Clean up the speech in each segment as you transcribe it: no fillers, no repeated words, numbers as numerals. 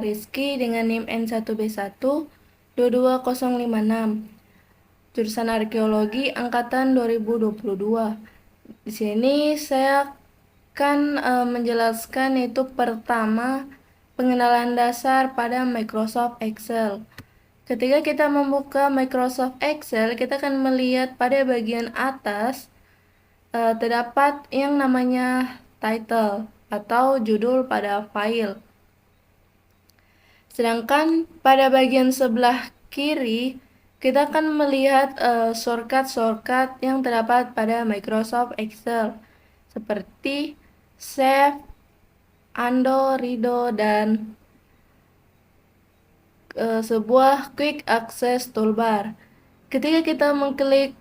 Rizky dengan NIM N1B1 22056, jurusan Arkeologi angkatan 2022. Di sini saya akan menjelaskan itu pertama pengenalan dasar pada Microsoft Excel. Ketika kita membuka Microsoft Excel, kita akan melihat pada bagian atas terdapat yang namanya title atau judul pada file. Sedangkan pada bagian sebelah kiri, kita akan melihat shortcut-shortcut yang terdapat pada Microsoft Excel, seperti Save, Undo, Redo, dan sebuah Quick Access Toolbar. Ketika kita mengklik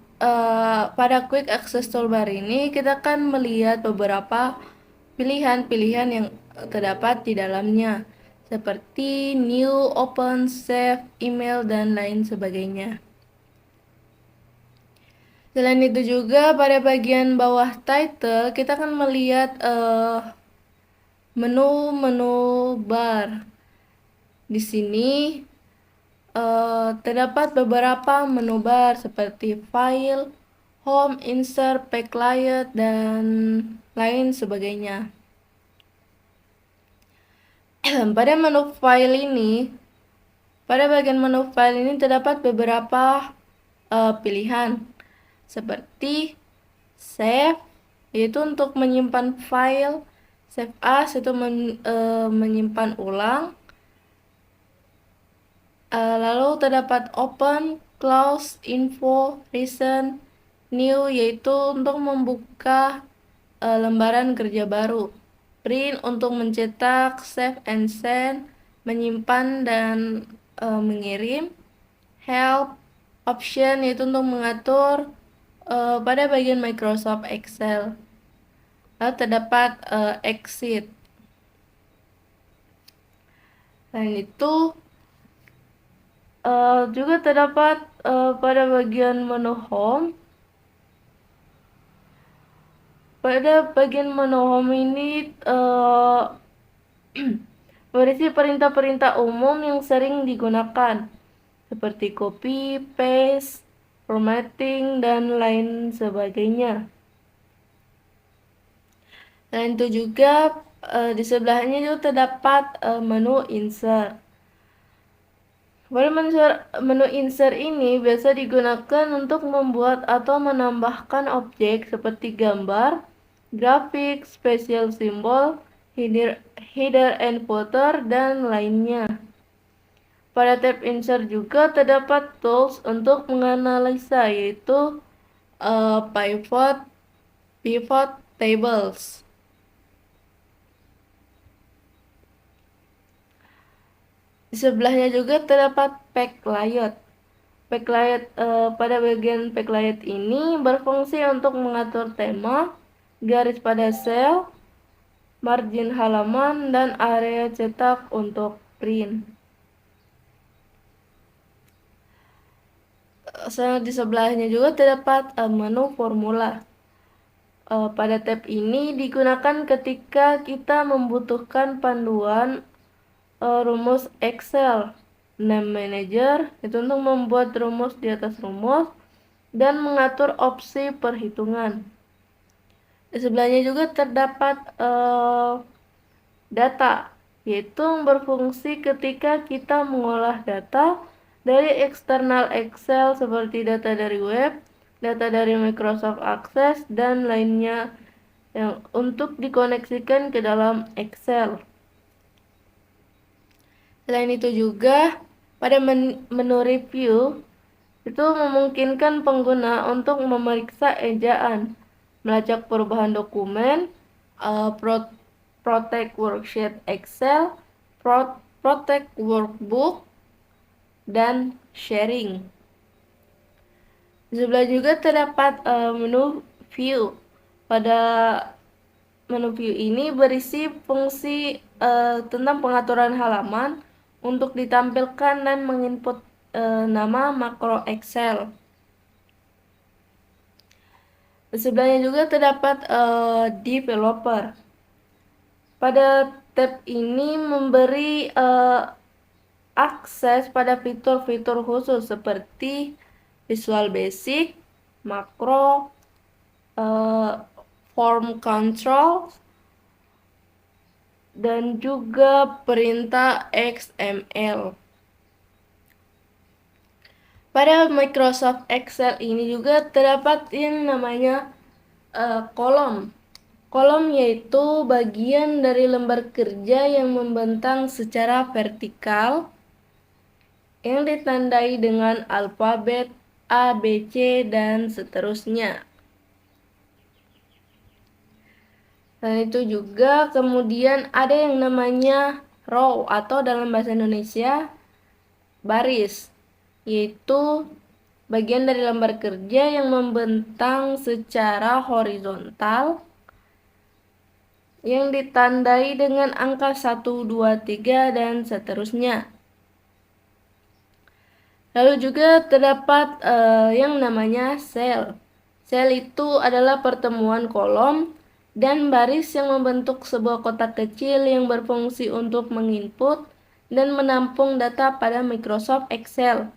pada Quick Access Toolbar ini, kita akan melihat beberapa pilihan-pilihan yang terdapat di dalamnya, seperti New, Open, Save, Email, dan lain sebagainya. Selain itu juga pada bagian bawah title, kita akan melihat menu-menu bar. Di sini terdapat beberapa menu bar seperti File, Home, Insert, Backlight, dan lain sebagainya. Pada bagian menu file ini terdapat beberapa pilihan seperti Save, yaitu untuk menyimpan file, Save As itu menyimpan ulang. Lalu terdapat Open, Close, Info, Recent, New, yaitu untuk membuka lembaran kerja baru. Print untuk mencetak, Save and Send, menyimpan dan mengirim. Help, Option, yaitu untuk mengatur pada bagian Microsoft Excel. Lalu terdapat Exit. Selain itu juga terdapat pada bagian menu Home. Pada bagian menu Home ini berisi perintah-perintah umum yang sering digunakan, seperti copy, paste, formatting, dan lain sebagainya. Dan itu juga di sebelahnya juga terdapat menu Insert. Pada menu insert ini biasa digunakan untuk membuat atau menambahkan objek seperti gambar, grafik, spesial simbol, header and footer, dan lainnya. Pada tab insert juga terdapat tools untuk menganalisa, yaitu pivot tables. Di sebelahnya juga terdapat backlight. Pada bagian backlight ini berfungsi untuk mengatur tema, garis pada sel, margin halaman, dan area cetak untuk print. Di sebelahnya juga terdapat menu formula. Pada tab ini digunakan ketika kita membutuhkan panduan rumus Excel. Name Manager itu untuk membuat rumus di atas rumus dan mengatur opsi perhitungan. Di sebelahnya juga terdapat data, yaitu berfungsi ketika kita mengolah data dari eksternal Excel seperti data dari web, data dari Microsoft Access, dan lainnya yang untuk dikoneksikan ke dalam Excel. Selain itu juga pada menu review itu memungkinkan pengguna untuk memeriksa ejaan, melacak perubahan dokumen, protect worksheet Excel, protect workbook, dan sharing. Di sebelah juga terdapat menu view. Pada menu view ini berisi fungsi tentang pengaturan halaman untuk ditampilkan dan menginput nama makro Excel. Di sebelahnya juga terdapat developer. Pada tab ini memberi akses pada fitur-fitur khusus seperti Visual Basic, makro, form control, dan juga perintah XML. Pada Microsoft Excel ini juga terdapat yang namanya kolom. Kolom yaitu bagian dari lembar kerja yang membentang secara vertikal yang ditandai dengan alfabet A, B, C, dan seterusnya. Dan itu juga kemudian ada yang namanya row atau dalam bahasa Indonesia baris, yaitu bagian dari lembar kerja yang membentang secara horizontal yang ditandai dengan angka 1, 2, 3, dan seterusnya. Lalu juga terdapat yang namanya sel. Sel itu adalah pertemuan kolom dan baris yang membentuk sebuah kotak kecil yang berfungsi untuk menginput dan menampung data pada Microsoft Excel.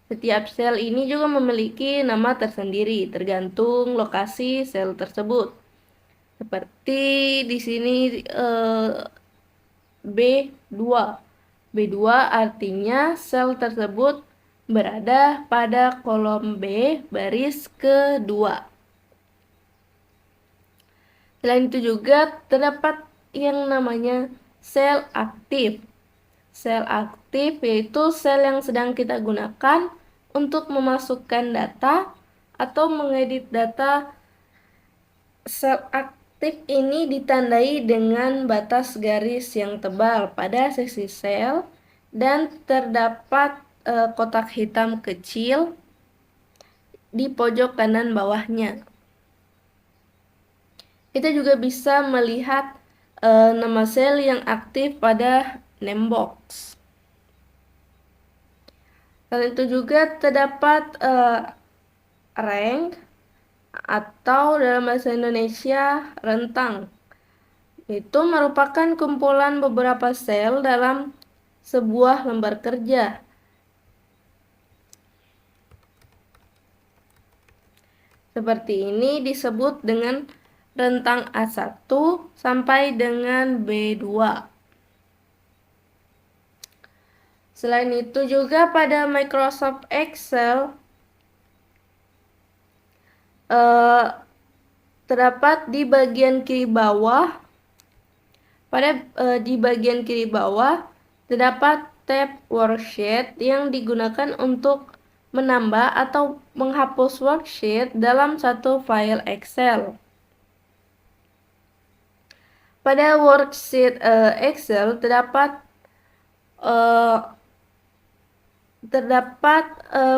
Setiap sel ini juga memiliki nama tersendiri tergantung lokasi sel tersebut. Seperti di sini B2. B2 artinya sel tersebut berada pada kolom B baris kedua. Selain itu juga terdapat yang namanya sel aktif. Sel aktif yaitu sel yang sedang kita gunakan untuk memasukkan data atau mengedit data. Sel aktif ini ditandai dengan batas garis yang tebal pada sisi sel dan terdapat kotak hitam kecil di pojok kanan bawahnya. Kita juga bisa melihat nama sel yang aktif pada name box. Selain itu juga terdapat rank atau dalam bahasa Indonesia rentang. Itu merupakan kumpulan beberapa sel dalam sebuah lembar kerja. Seperti ini disebut dengan rentang A1 sampai dengan B2. Selain itu juga pada Microsoft Excel terdapat di bagian kiri bawah. Di bagian kiri bawah terdapat tab worksheet yang digunakan untuk menambah atau menghapus worksheet dalam satu file Excel. Pada worksheet Excel terdapat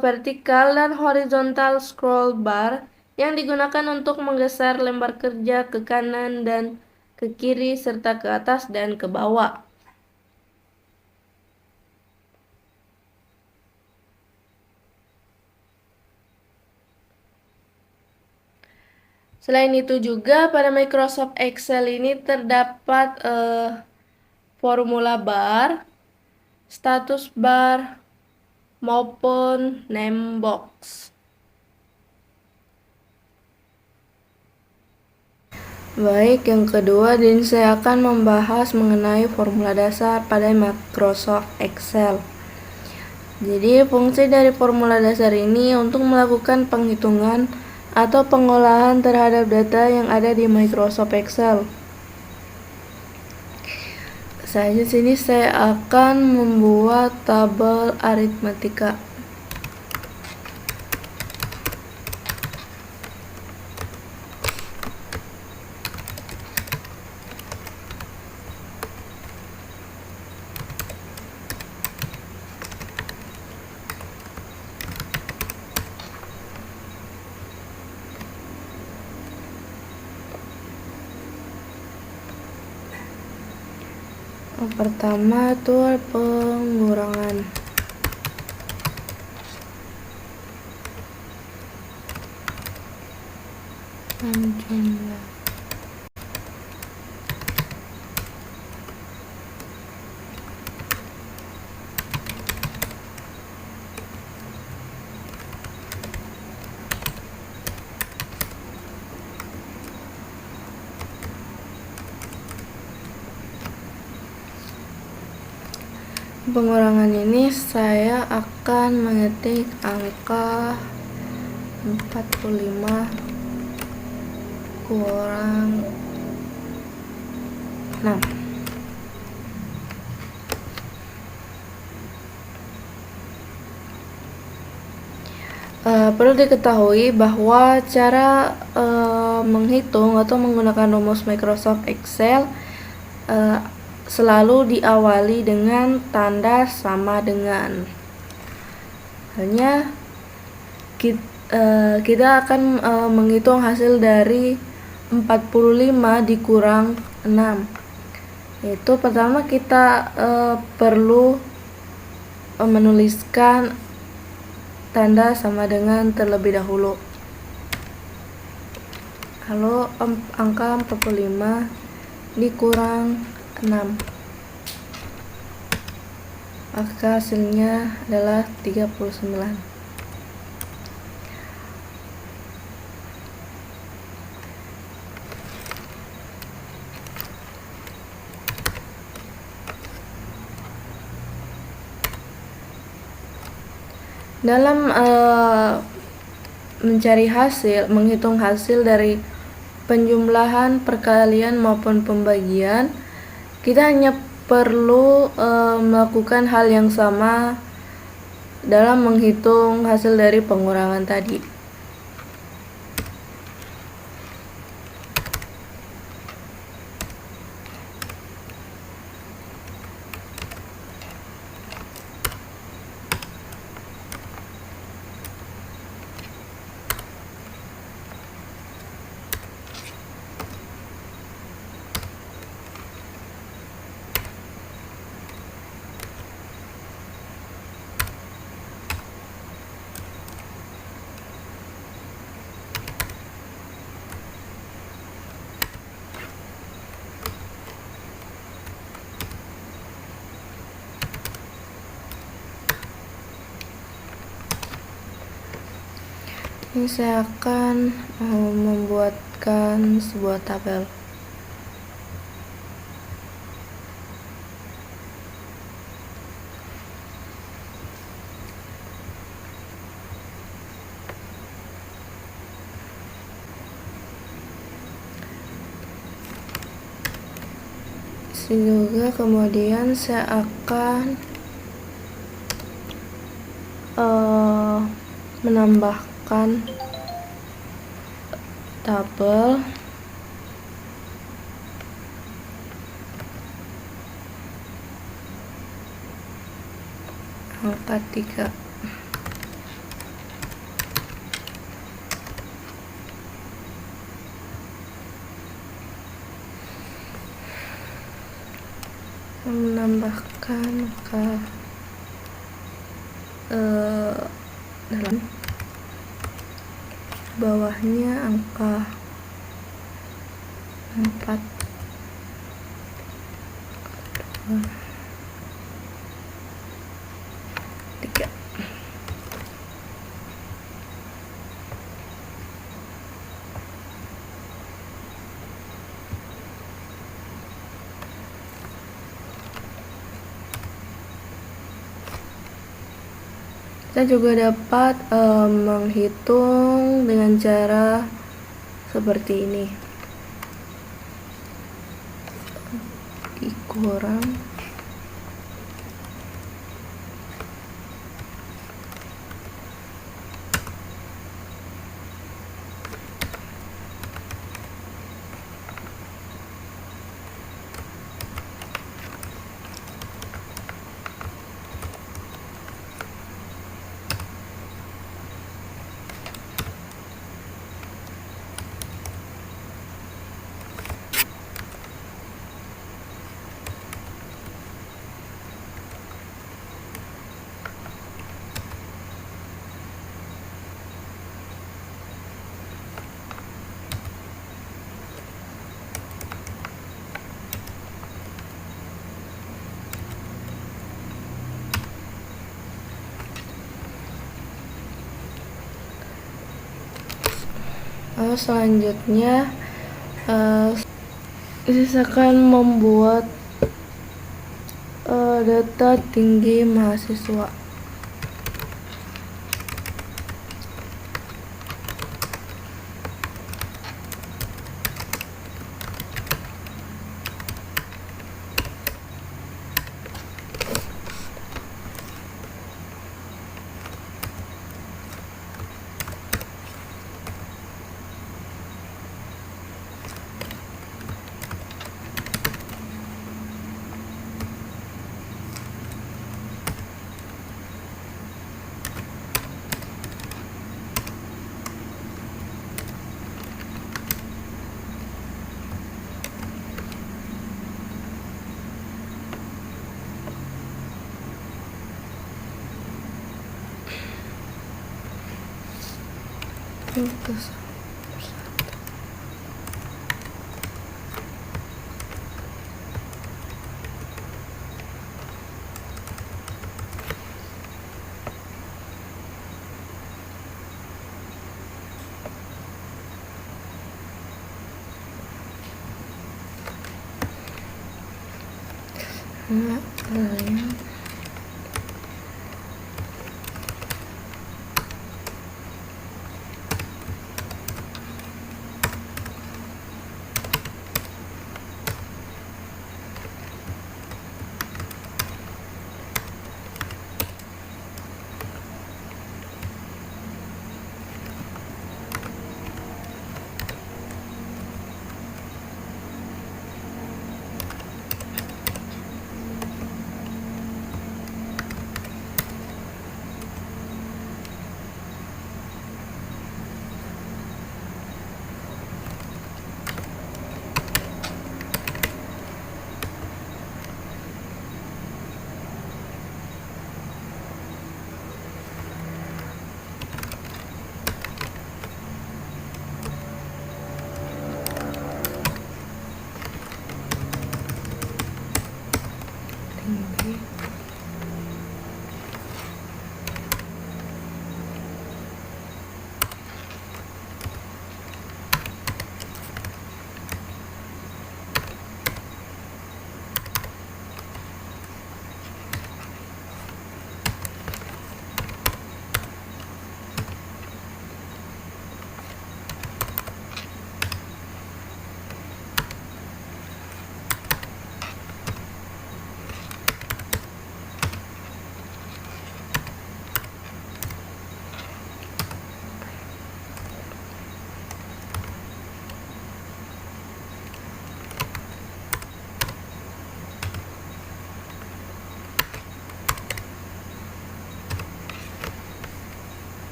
vertikal dan horizontal scroll bar yang digunakan untuk menggeser lembar kerja ke kanan dan ke kiri serta ke atas dan ke bawah. Selain itu juga pada Microsoft Excel ini terdapat formula bar, status bar, maupun name box. Baik, yang kedua saya akan membahas mengenai formula dasar pada Microsoft Excel. Jadi fungsi dari formula dasar ini untuk melakukan penghitungan atau pengolahan terhadap data yang ada di Microsoft Excel. Saya akan membuat tabel aritmatika. Yang pertama itu pengurangan. Jumlah. pengurangan ini saya akan mengetik angka 45 kurang 6. Perlu diketahui bahwa cara menghitung atau menggunakan rumus Microsoft Excel selalu diawali dengan tanda sama dengan. Hanya kita akan menghitung hasil dari 45 dikurang 6. Yaitu pertama kita perlu menuliskan tanda sama dengan terlebih dahulu. Lalu angka 45 dikurang 6, maka hasilnya adalah 39. Dalam mencari hasil, menghitung hasil dari penjumlahan, perkalian maupun pembagian, kita hanya perlu melakukan hal yang sama dalam menghitung hasil dari pengurangan tadi. Ini saya akan membuatkan sebuah tabel. Juga kemudian saya akan menambahkan tabel angka 3. Menambahkan angka dalam bawahnya angka 4, 3. Kita juga dapat menghitung dengan cara seperti ini. Dikurang Lalu selanjutnya saya akan membuat data tinggi mahasiswa.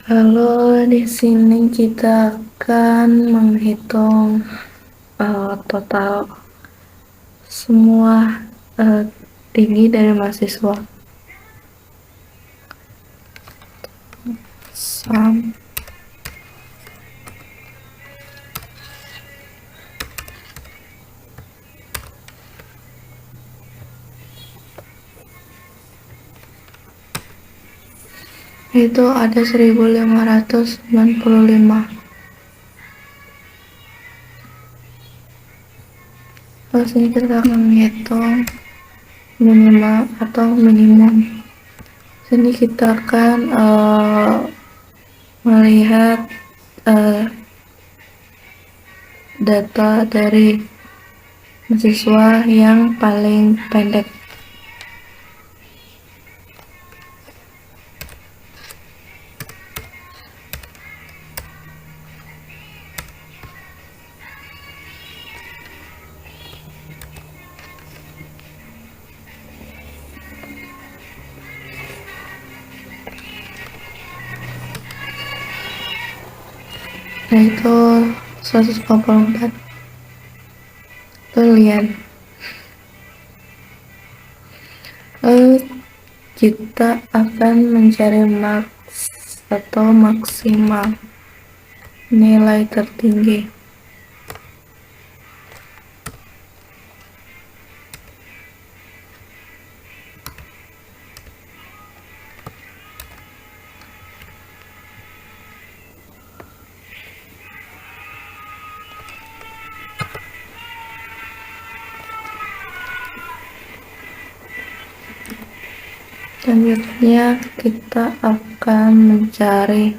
Lalu di sini kita akan menghitung total semua tinggi dari mahasiswa. Sum itu ada 1595. Terus ini kita akan menghitung minimal atau minimum. Sini kita akan melihat data dari mahasiswa yang paling pendek. Yaitu 144. Tuh lihat. Lalu kita akan mencari max atau maksimal, nilai tertinggi. Selanjutnya kita akan mencari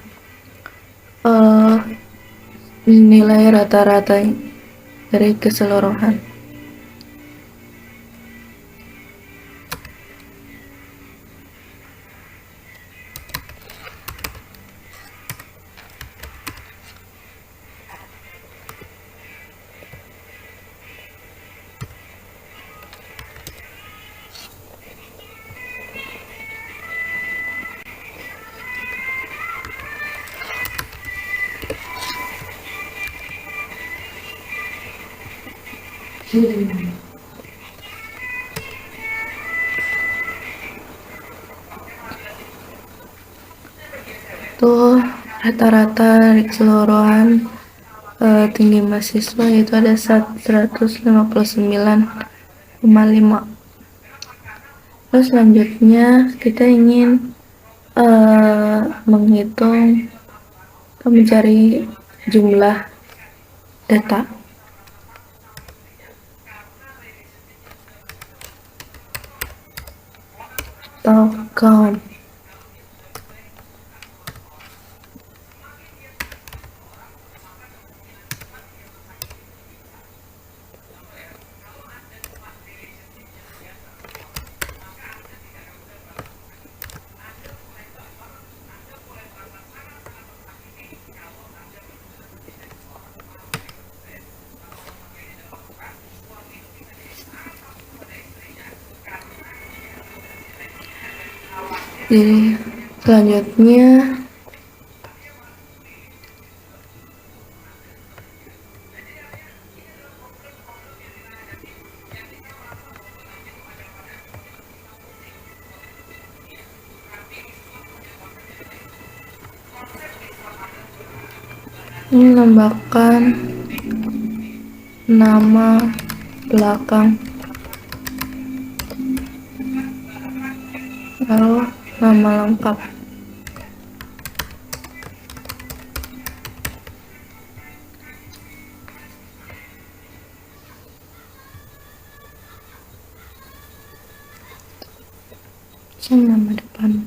nilai rata-rata dari keseluruhan. Itu rata-rata dari keseluruhan tinggi mahasiswa itu ada 159,5. Terus selanjutnya kita ingin menghitung atau mencari jumlah data atau count. Jadi selanjutnya menambahkan nama belakang lalu nama lengkap. Nama depan.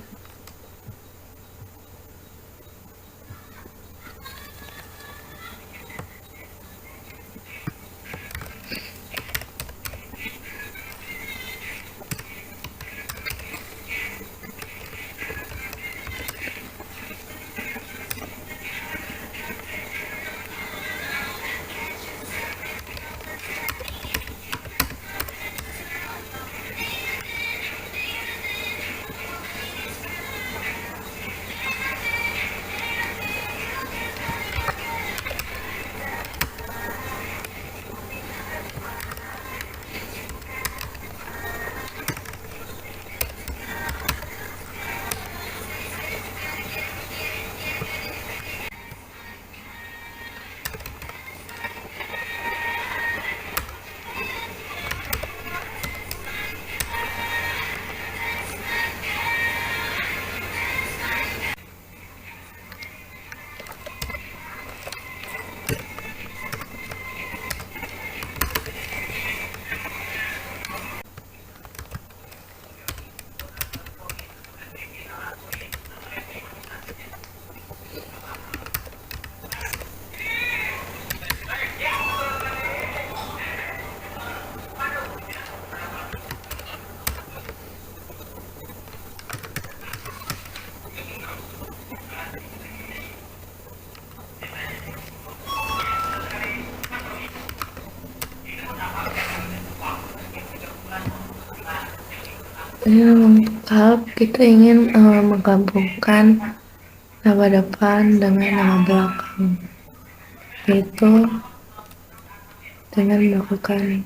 Lengkap, kita ingin menggabungkan nama depan dengan nama belakang, yaitu dengan melakukan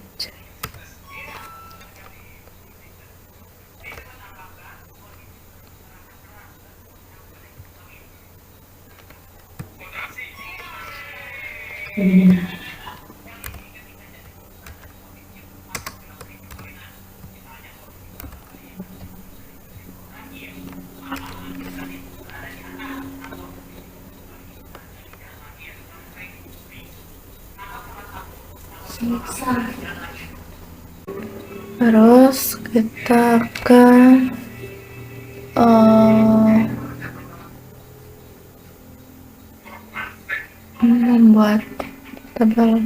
terus kita akan eh, membuat tabel.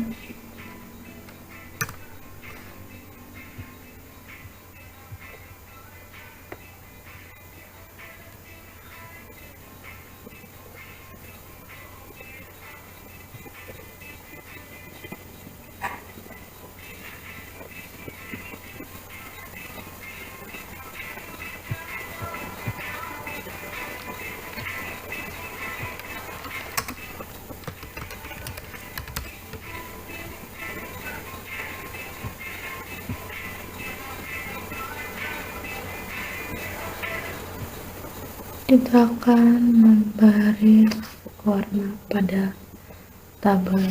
Kita akan memberi warna pada tabel.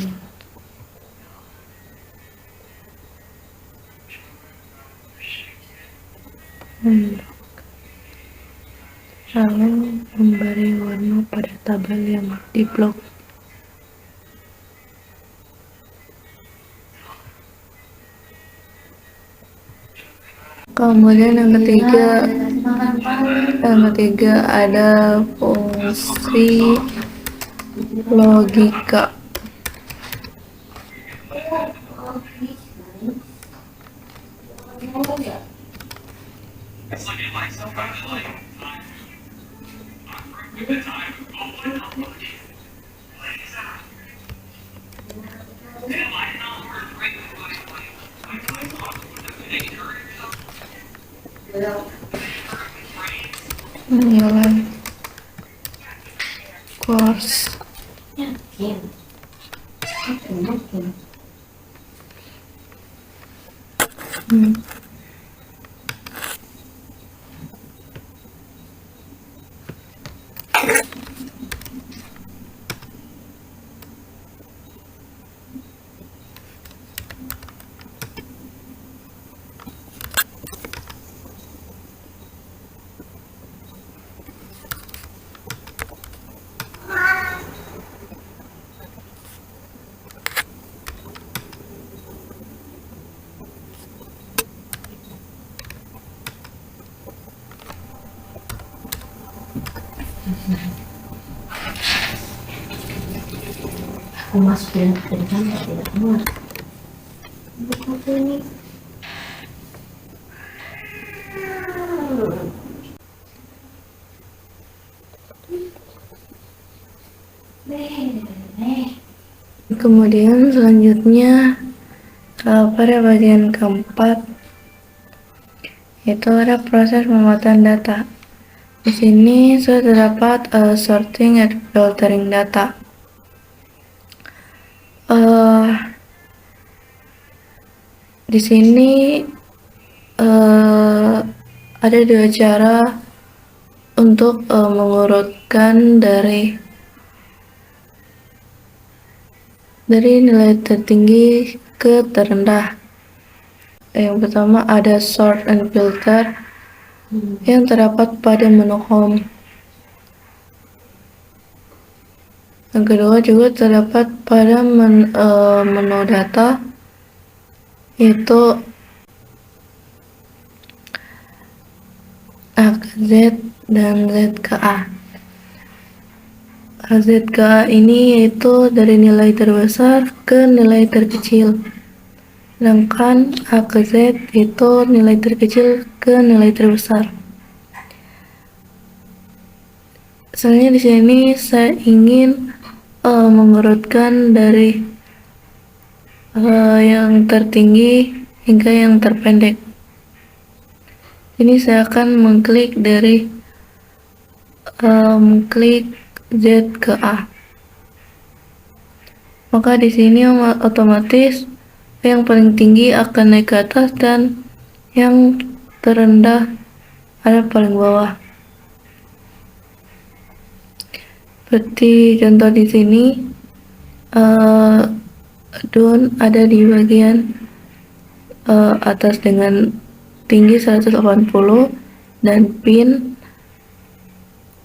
Lalu memberi warna pada tabel yang di blok. Kemudian yang ketiga ada fungsi logika. Nilai course. Mas bilang dari kamar tidak keluar. Buku ini. Kemudian selanjutnya pada bagian keempat itu ada proses pemetaan data. Di sini sudah terdapat sorting and filtering data. Di sini ada dua cara untuk mengurutkan dari nilai tertinggi ke terendah. Yang pertama ada sort and filter yang terdapat pada menu home. Yang kedua juga terdapat pada menu data, yaitu A ke Z dan Z ke A. Z ke A ini yaitu dari nilai terbesar ke nilai terkecil, sedangkan A ke Z itu nilai terkecil ke nilai terbesar. Sebenarnya di sini saya ingin mengurutkan dari yang tertinggi hingga yang terpendek. Ini saya akan mengklik dari klik Z ke A. Maka di sini otomatis yang paling tinggi akan naik ke atas dan yang terendah ada paling bawah. Seperti contoh di sini, down ada di bagian atas dengan tinggi 180 dan pin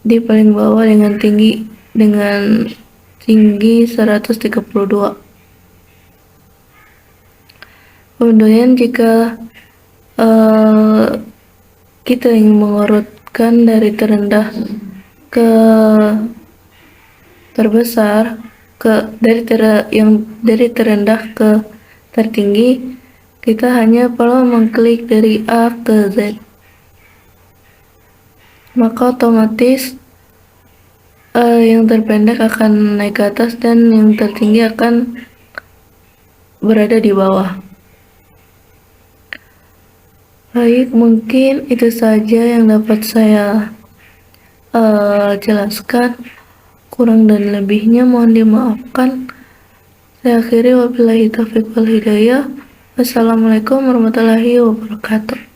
di paling bawah dengan tinggi 132. Kemudian jika kita ingin mengurutkan melanjutkan dari terendah ke terbesar, dari terendah ke tertinggi, kita hanya perlu mengklik dari A ke Z. Maka otomatis yang terpendek akan naik ke atas dan yang tertinggi akan berada di bawah. Baik, mungkin itu saja yang dapat saya jelaskan. Kurang dan lebihnya mohon dimaafkan. Saya akhiri, wabillahi taufiq wal hidayah. Wassalamualaikum warahmatullahi wabarakatuh.